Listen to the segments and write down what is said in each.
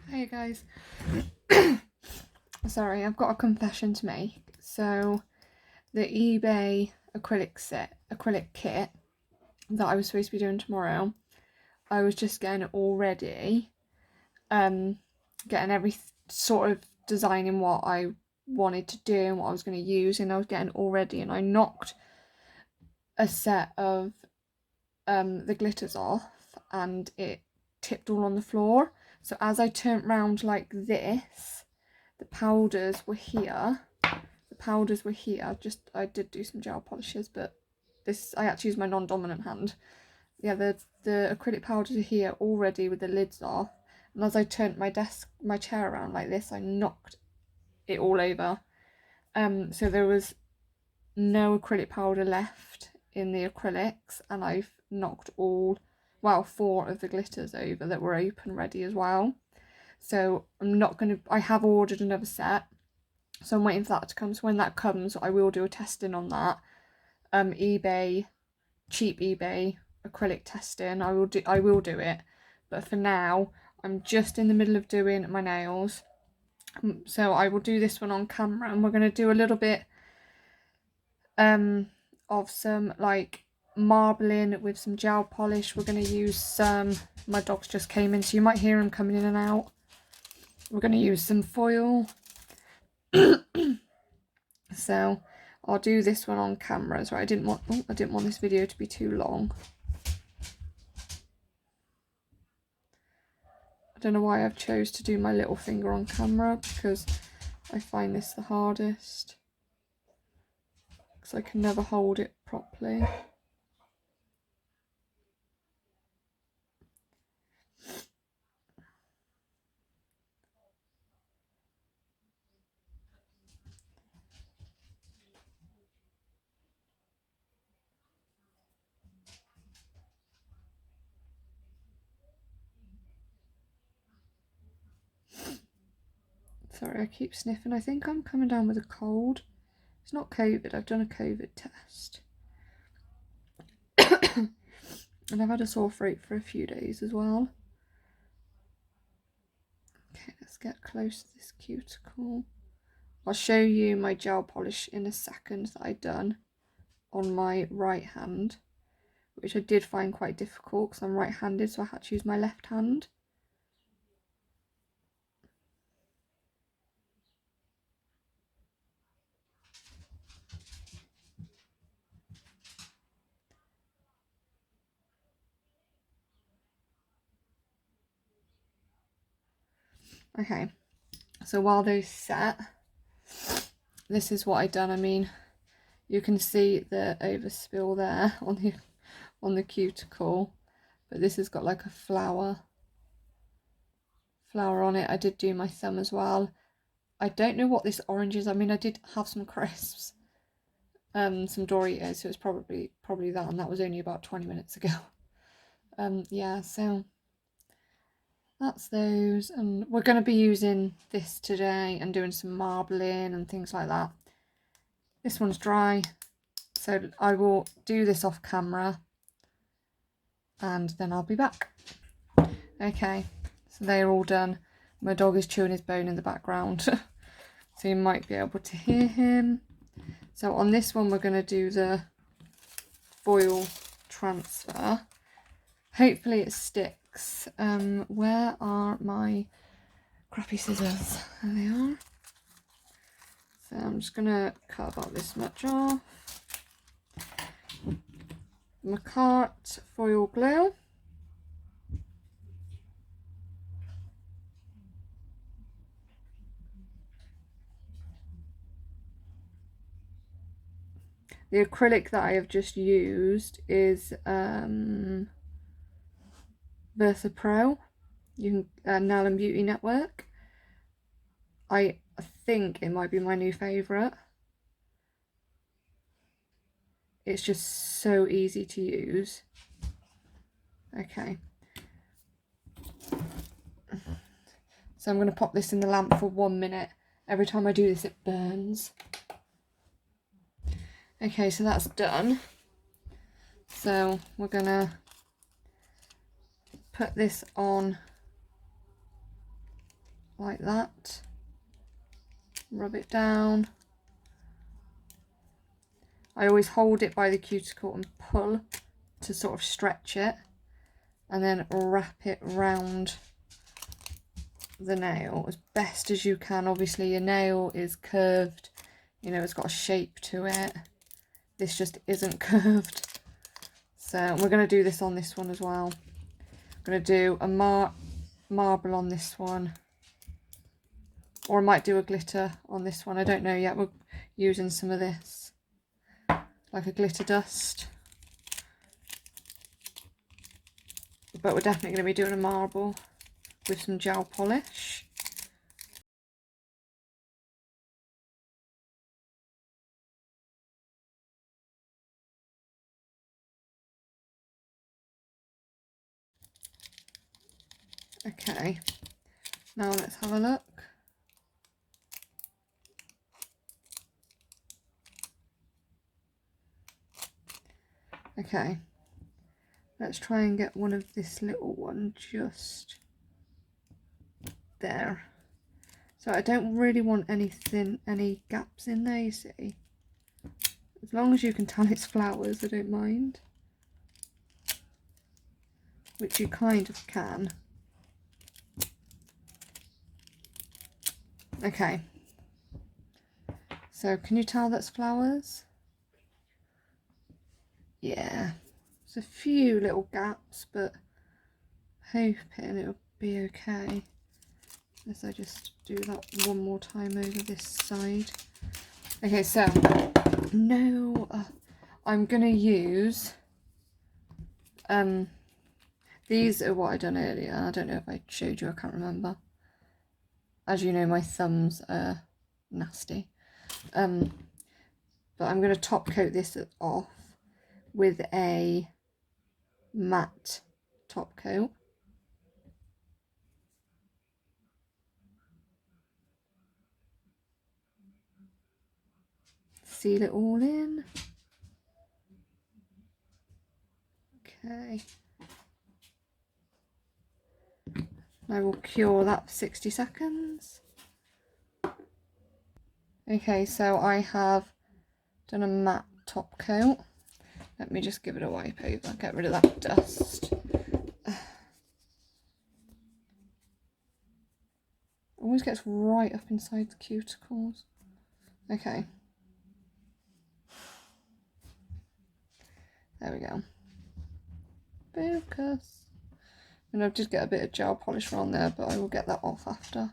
Hey guys. Sorry, I've got a confession to make. So the eBay acrylic kit that I was supposed to be doing tomorrow, I was just getting it all ready, getting every sort of designing what I wanted to do and what I was going to use, and I was getting it all ready, and I knocked a set of the glitters off and it tipped all on the floor. So as I turned round like this, the powders were here. I did do some gel polishes, but this, I actually used my non-dominant hand. Yeah, the acrylic powders are here already with the lids off. And as I turned my chair around like this, I knocked it all over. So there was no acrylic powder left in the acrylics, and I've knocked four of the glitters over that were open ready as well. So I have ordered another set, so I'm waiting for that to come. So when that comes, I will do a testing on that. Cheap eBay acrylic testing. I will do it. But for now, I'm just in the middle of doing my nails. So I will do this one on camera, and we're going to do a little bit of some like marbling with some gel polish. We're going to use some, my dogs just came in, so you might hear them coming in and out. We're going to use some foil. So I'll do this one on camera. So I didn't want this video to be too long. I don't know why I've chose to do my little finger on camera, because I find this the hardest, because I can never hold it properly. Sorry, I keep sniffing. I think I'm coming down with a cold. It's not COVID. I've done a COVID test. And I've had a sore throat for a few days as well. Okay, let's get close to this cuticle. I'll show you my gel polish in a second that I've done on my right hand, which I did find quite difficult because I'm right-handed, so I had to use my left hand. Okay, so while those set, this is what I've done. I mean, you can see the overspill there on the cuticle, but this has got like a flower on it. I did do my thumb as well. I don't know what this orange is. I mean, I did have some crisps, some Doritos, so it's probably that, and that was only about 20 minutes ago. Yeah, so that's those, and we're going to be using this today and doing some marbling and things like that. This one's dry, so I will do this off camera and then I'll be back. Okay, so they're all done. My dog is chewing his bone in the background, so you might be able to hear him. So on this one, we're going to do the foil transfer. Hopefully it sticks. Where are my crappy scissors? There they are. So I'm just going to cut about this much off. Macart foil glue. The acrylic that I have just used is Versa Pro. You can Nail and Beauty Network. I think it might be my new favourite. It's just so easy to use. Okay. So I'm going to pop this in the lamp for 1 minute. Every time I do this, it burns. Okay, so that's done. So we're going to put this on like that. Rub it down. I always hold it by the cuticle and pull to sort of stretch it, and then wrap it round the nail as best as you can. Obviously your nail is curved, you know, it's got a shape to it. This just isn't curved. So we're going to do this on this one as well. I'm going to do a marble on this one, or I might do a glitter on this one. I don't know yet. We're using some of this, like a glitter dust. But we're definitely going to be doing a marble with some gel polish. Okay, now let's have a look. Okay, let's try and get one of this little one just there. So I don't really want any gaps in there, you see. As long as you can tell it's flowers, I don't mind. Which you kind of can. Okay. So can you tell that's flowers? Yeah. There's a few little gaps, but hoping it'll be okay. As I just do that one more time over this side. Okay, so no, I'm gonna use these are what I done earlier. I don't know if I showed you, I can't remember. As you know, my thumbs are nasty. But I'm going to top coat this off with a matte top coat. Seal it all in. Okay. I will cure that for 60 seconds. Okay, so I have done a matte top coat. Let me just give it a wipe over, get rid of that dust. Always gets right up inside the cuticles. Okay. There we go. Focus. And I'll just get a bit of gel polish on there, but I will get that off after.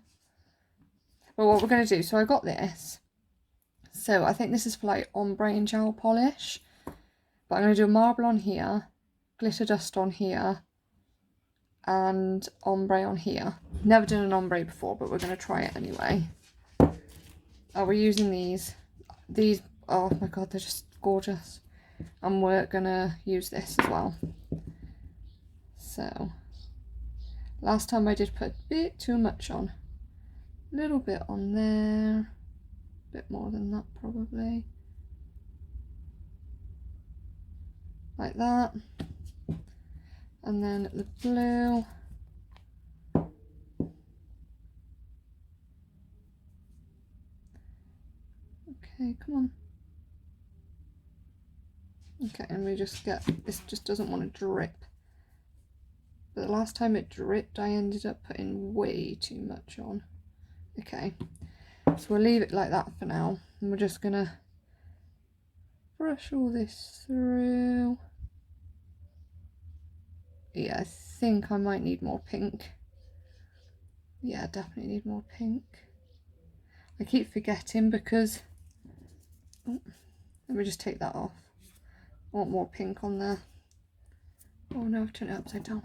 But what we're going to do, so I got this. So I think this is for like ombre and gel polish. But I'm going to do a marble on here, glitter dust on here, and ombre on here. Never done an ombre before, but we're going to try it anyway. Oh, we're using these. These, oh my god, they're just gorgeous. And we're going to use this as well. So, last time I did put a bit too much on. A little bit on there. A bit more than that probably. Like that. And then the blue. Okay, come on. Okay, and we just get, this just doesn't want to drip. But the last time it dripped, I ended up putting way too much on. Okay, so we'll leave it like that for now. And we're just gonna brush all this through. Yeah, I think I might need more pink. Yeah, definitely need more pink. I keep forgetting because, oh, let me just take that off. I want more pink on there. Oh no, I've turned it upside down.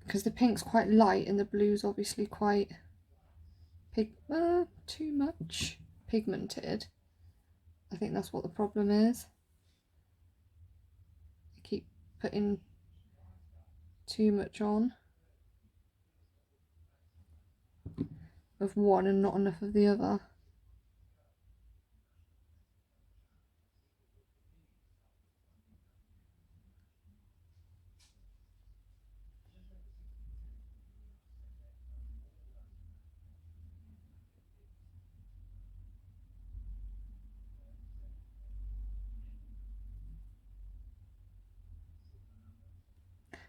Because the pink's quite light and the blue's obviously quite too much pigmented. I think that's what the problem is. I keep putting too much on of one and not enough of the other.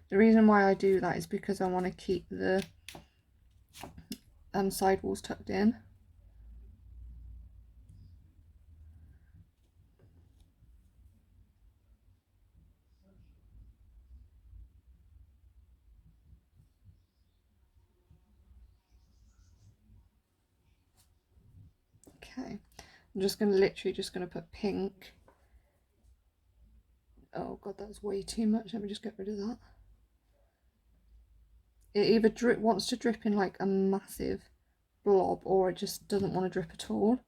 The reason why I do that is because I want to keep the sidewalls tucked in. Okay, I'm just going to literally put pink. Oh god, that's way too much. Let me just get rid of that. It either wants to drip in like a massive blob, or it just doesn't want to drip at all.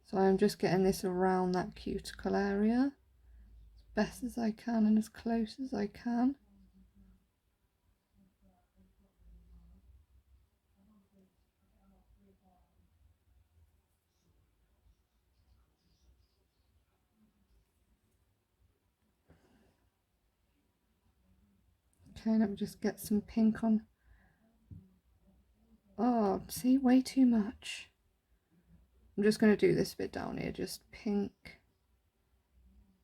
So I'm just getting this around that cuticle area as best as I can and as close as I can. Okay, let me just get some pink on. Oh, see, way too much. I'm just going to do this bit down here, just pink,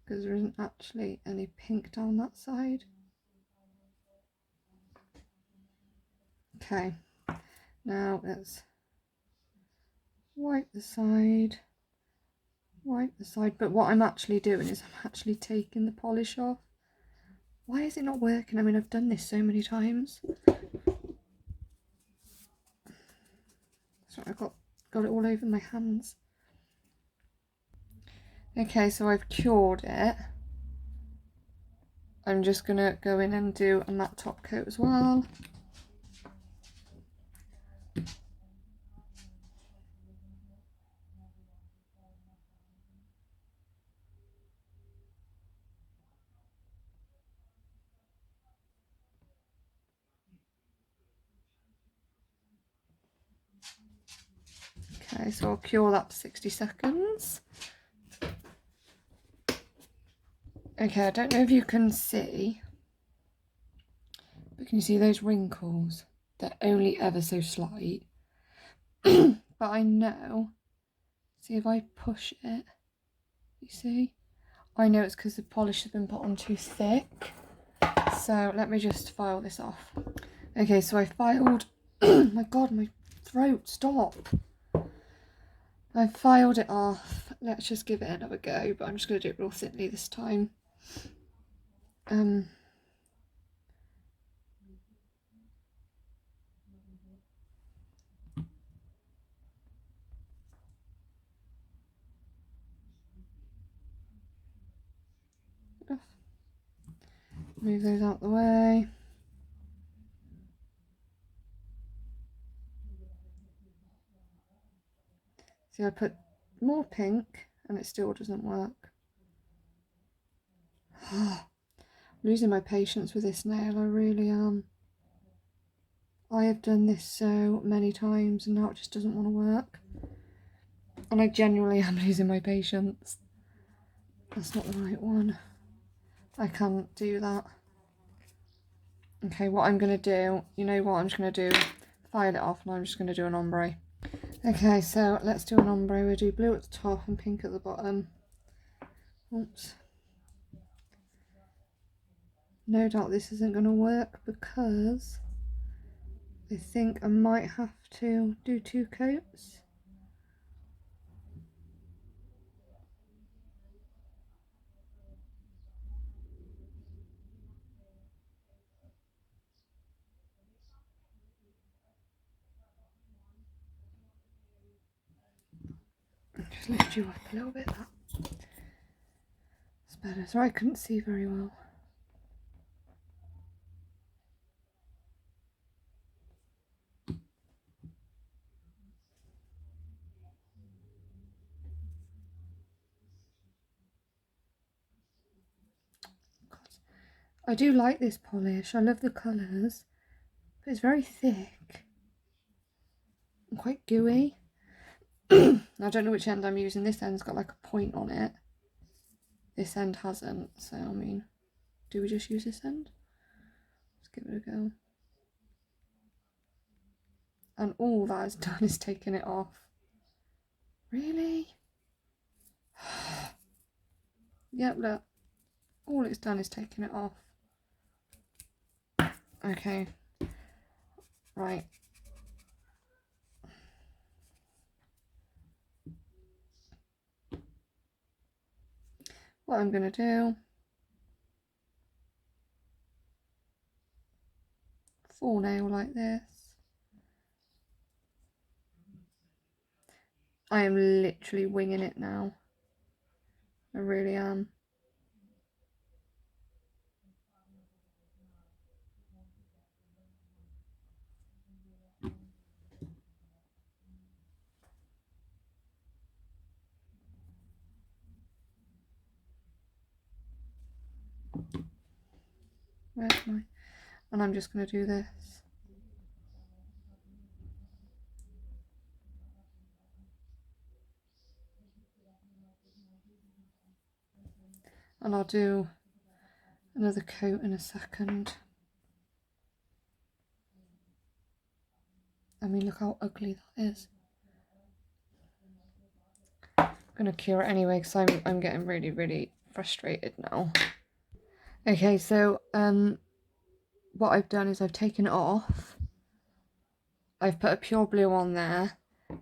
because there isn't actually any pink down that side. Okay, now let's wipe the side, but what I'm actually doing is I'm actually taking the polish off. Why is it not working? I mean, I've done this so many times. Sorry, I've got it all over my hands. Okay, so I've cured it. I'm just going to go in and do a matte top coat as well. Okay, so I'll cure that for 60 seconds. Okay, I don't know if you can see, but can you see those wrinkles? They're only ever so slight. But I know, see if I push it, you see? I know it's because the polish has been put on too thick. So let me just file this off. Okay, so I filed, my god, my throat, stop. I filed it off. Let's just give it another go, but I'm just going to do it real thinly this time. Move those out the way. See, I put more pink and it still doesn't work. I'm losing my patience with this nail, I really am. I have done this so many times and now it just doesn't want to work. And I genuinely am losing my patience. That's not the right one. I can't do that. Okay, what I'm going to do, you know what I'm just going to do? File it off and I'm just going to do an ombre. Okay, so let's do an ombre. We'll do blue at the top and pink at the bottom. Oops. No doubt this isn't going to work because I think I might have to do 2 coats. Just lift you up a little bit. That's better. Sorry, I couldn't see very well. God. I do like this polish. I love the colours, but it's very thick and quite gooey. I don't know which end I'm using. This end's got like a point on it. This end hasn't, so I mean, do we just use this end? Let's give it a go. And all that has done is taken it off. Really? Yep, look. all it's done is taken it off. Okay, right. What I'm going to do, full nail like this. I am literally winging it now. I really am. Where's my... And I'm just going to do this. And I'll do another coat in a second. I mean, look how ugly that is. I'm going to cure it anyway because I'm getting really, really frustrated now. Okay, so what I've done is I've taken it off. I've put a pure blue on there.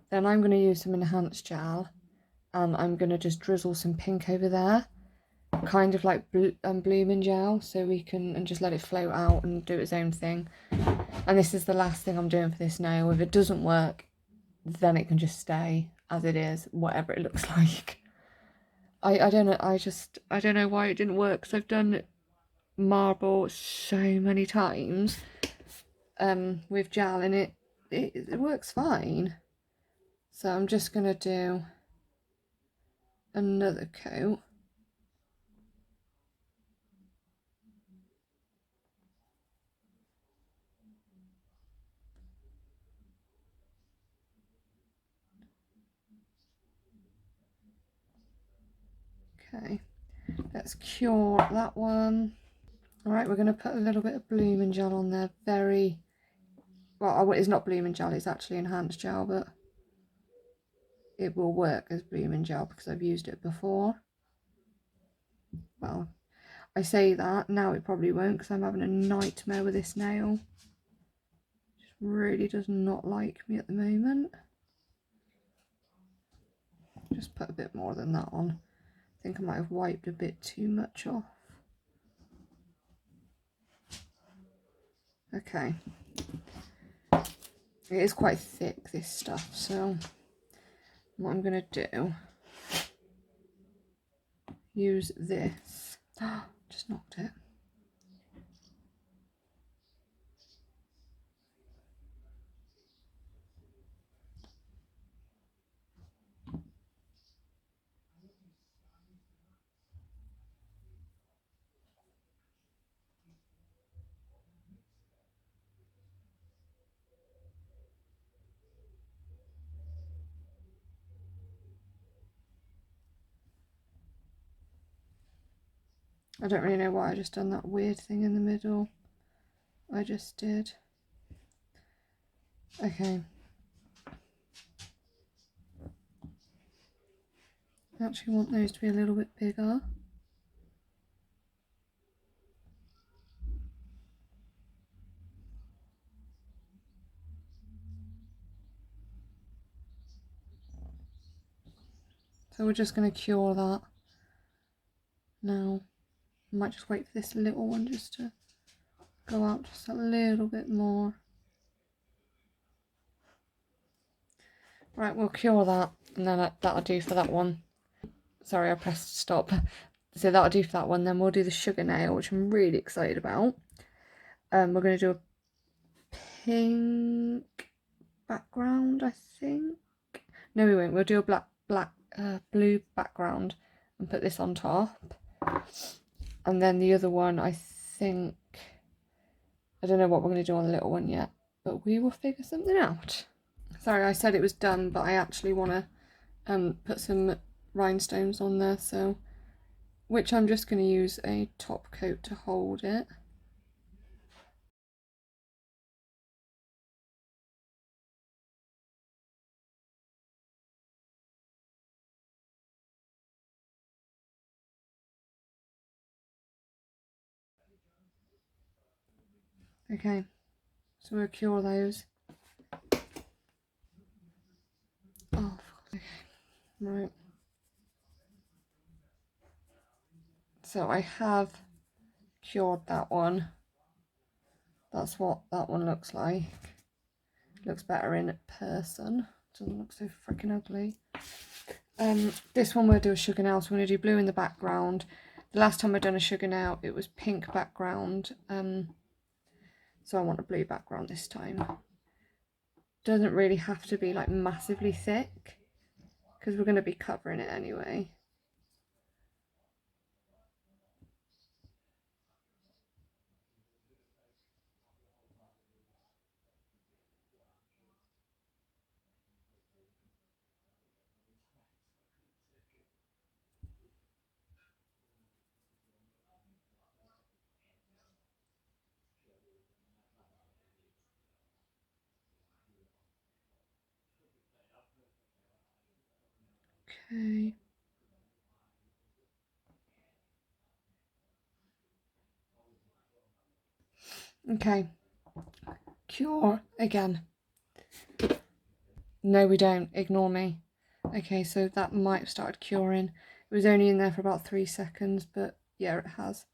Then I'm going to use some enhanced gel. And I'm going to just drizzle some pink over there. Kind of like blooming gel, so we can, and just let it float out and do its own thing. And this is the last thing I'm doing for this nail. If it doesn't work, then it can just stay as it is, whatever it looks like. I don't know, I don't know why it didn't work, because I've done marble so many times with gel, and it works fine. So I'm just gonna do another coat. Okay, let's cure that one. Alright, we're going to put a little bit of blooming gel on there. Very, well, it's not blooming gel, it's actually enhanced gel, but it will work as blooming gel because I've used it before. Well, I say that, now it probably won't because I'm having a nightmare with this nail. It just really does not like me at the moment. Just put a bit more than that on. I think I might have wiped a bit too much off. Okay. It is quite thick, this stuff, so what I'm going to do, use this. Just knocked it. I don't really know why I just done that weird thing in the middle. I just did. Okay. I actually want those to be a little bit bigger. So we're just going to cure that now. I might just wait for this little one just to go out just a little bit more. Right, we'll cure that, and then that'll do for that one. Sorry, I pressed stop. So that'll do for that one. Then we'll do the sugar nail, which I'm really excited about. We're going to do a pink background, I think. No, we won't. We'll do a blue background and put this on top. And then the other one, I think, I don't know what we're going to do on the little one yet, but we will figure something out. Sorry, I said it was done, but I actually want to put some rhinestones on there, so, which I'm just going to use a top coat to hold it. Okay, so we'll cure those. Oh, okay, right. So I have cured that one. That's what that one looks like. Looks better in person. Doesn't look so freaking ugly. This one we'll do a sugar nail, so we're going to do blue in the background. The last time I've done a sugar nail, it was pink background. So I want a blue background this time. Doesn't really have to be like massively thick, because we're going to be covering it anyway. Okay. Okay. Cure again. No, we don't. Ignore me. Okay, so that might have started curing. It was only in there for about 3 seconds, but yeah, it has.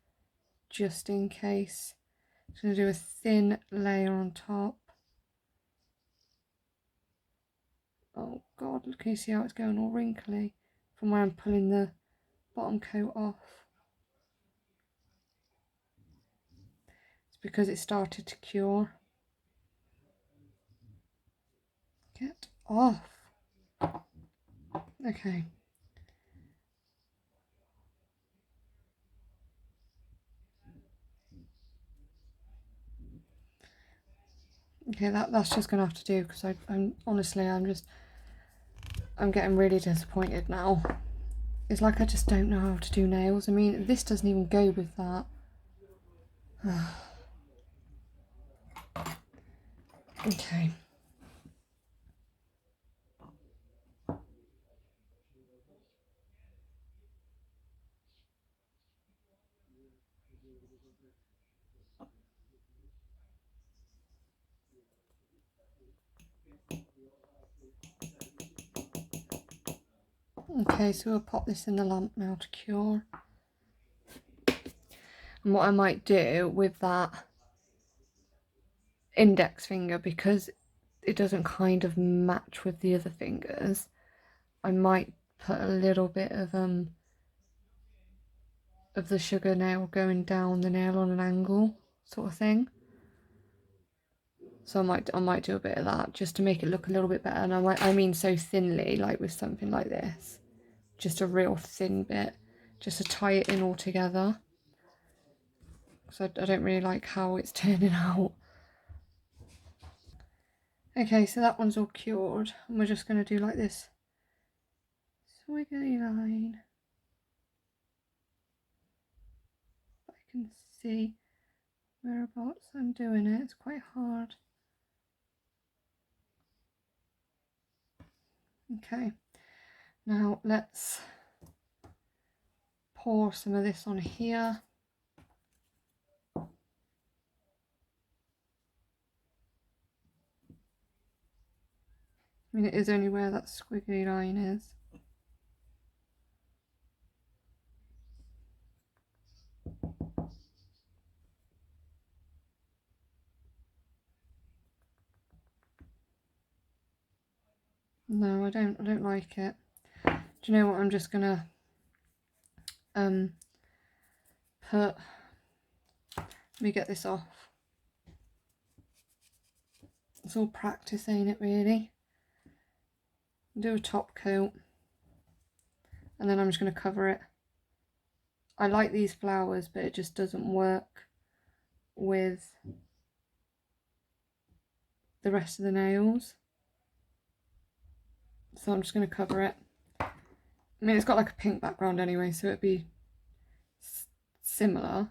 Just in case. Just going to do a thin layer on top. Oh god, look, can you see how it's going all wrinkly from where I'm pulling the bottom coat off? It's because it started to cure. Get off. Okay. Okay, that's just gonna have to do, because I'm honestly, I'm getting really disappointed now. It's like I just don't know how to do nails. I mean, this doesn't even go with that. Okay. Okay, so we'll pop this in the lamp now to cure. And what I might do with that index finger, because it doesn't kind of match with the other fingers, I might put a little bit of the sugar nail going down the nail on an angle, sort of thing. So I might do a bit of that just to make it look a little bit better. And I mean so thinly, like with something like this, just a real thin bit, just to tie it in all together. So I don't really like how it's turning out. Okay, so that one's all cured, and we're just going to do like this squiggly line. I can see whereabouts I'm doing it. It's quite hard. Okay, now let's pour some of this on here. I mean, it is only where that squiggly line is. No, I don't like it. Do you know what? I'm just gonna let me get this off. It's all practice, ain't it, really? Do a top coat, and then I'm just gonna cover it. I like these flowers, but it just doesn't work with the rest of the nails. So I'm just going to cover it. I mean, it's got like a pink background anyway, so it'd be similar.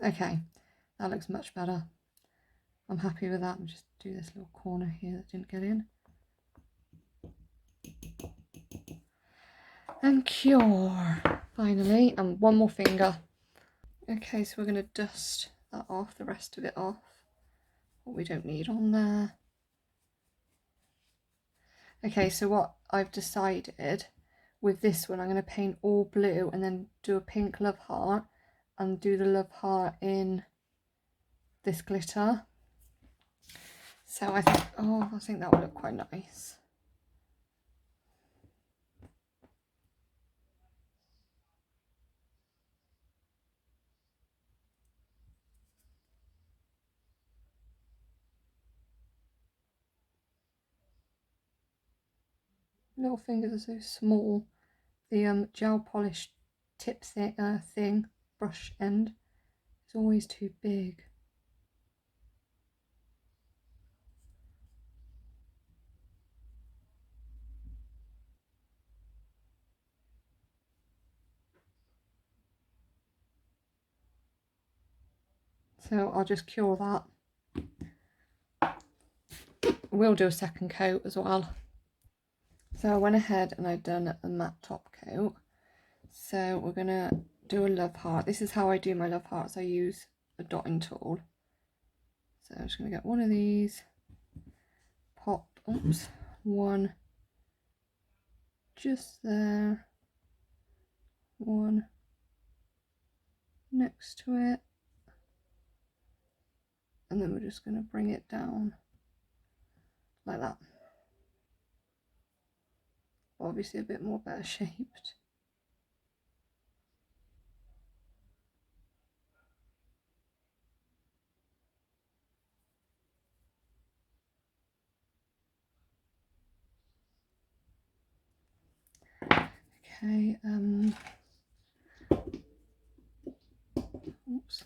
Okay, that looks much better. I'm happy with that. I'll just do this little corner here that didn't get in. And cure, finally, and one more finger. Okay, so we're going to dust that off, the rest of it off, what we don't need on there. Okay, so what I've decided with this one, I'm going to paint all blue and then do a pink love heart and do the love heart in this glitter. So I think that would look quite nice. Little fingers are so small. The gel polish tip thing, brush end, is always too big. So I'll just cure that. We'll do a second coat as well. So I went ahead and I've done a matte top coat. So we're going to do a love heart. This is how I do my love hearts. I use a dotting tool. So I'm just going to get one of these, pop, oops, one just there, one next to it, and then we're just going to bring it down like that. Obviously a bit more better shaped. Okay, oops,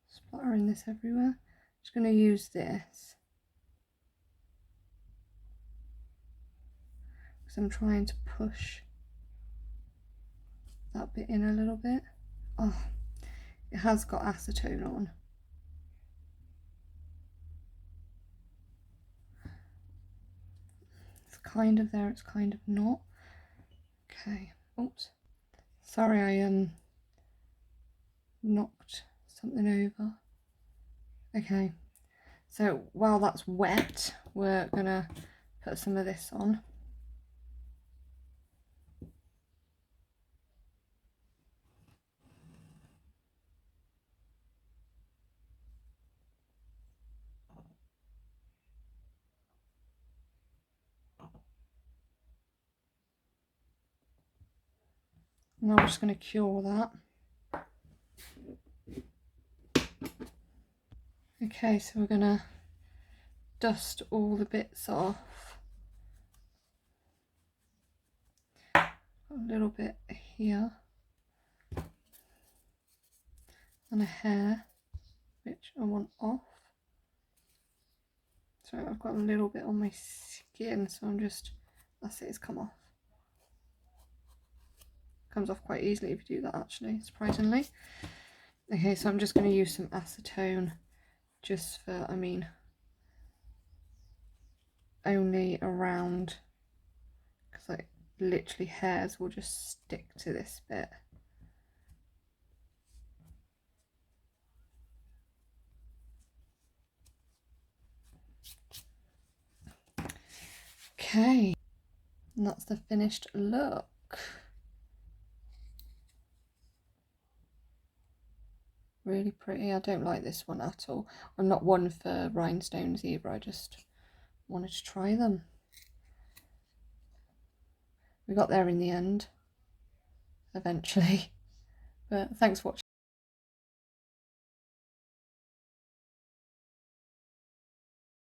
splattering this everywhere. Just going to use this because I'm trying to push that bit in a little bit. Oh, it has got acetone on. It's kind of there, it's kind of not. Okay, oops. Sorry, I knocked something over. Okay, so while that's wet, we're gonna put some of this on. Now I'm just going to cure that. Okay, so we're going to dust all the bits off. A little bit here. And a hair, which I want off. So I've got a little bit on my skin, so I'm just, that's it, it's come off. Comes off quite easily if you do that, actually, surprisingly. Okay, so I'm just going to use some acetone just for, I mean, only around, because like literally hairs will just stick to this bit. Okay, and that's the finished look. Really pretty. I don't like this one at all. I'm not one for rhinestones either. I just wanted to try them. We got there in the end, eventually. But thanks for watching.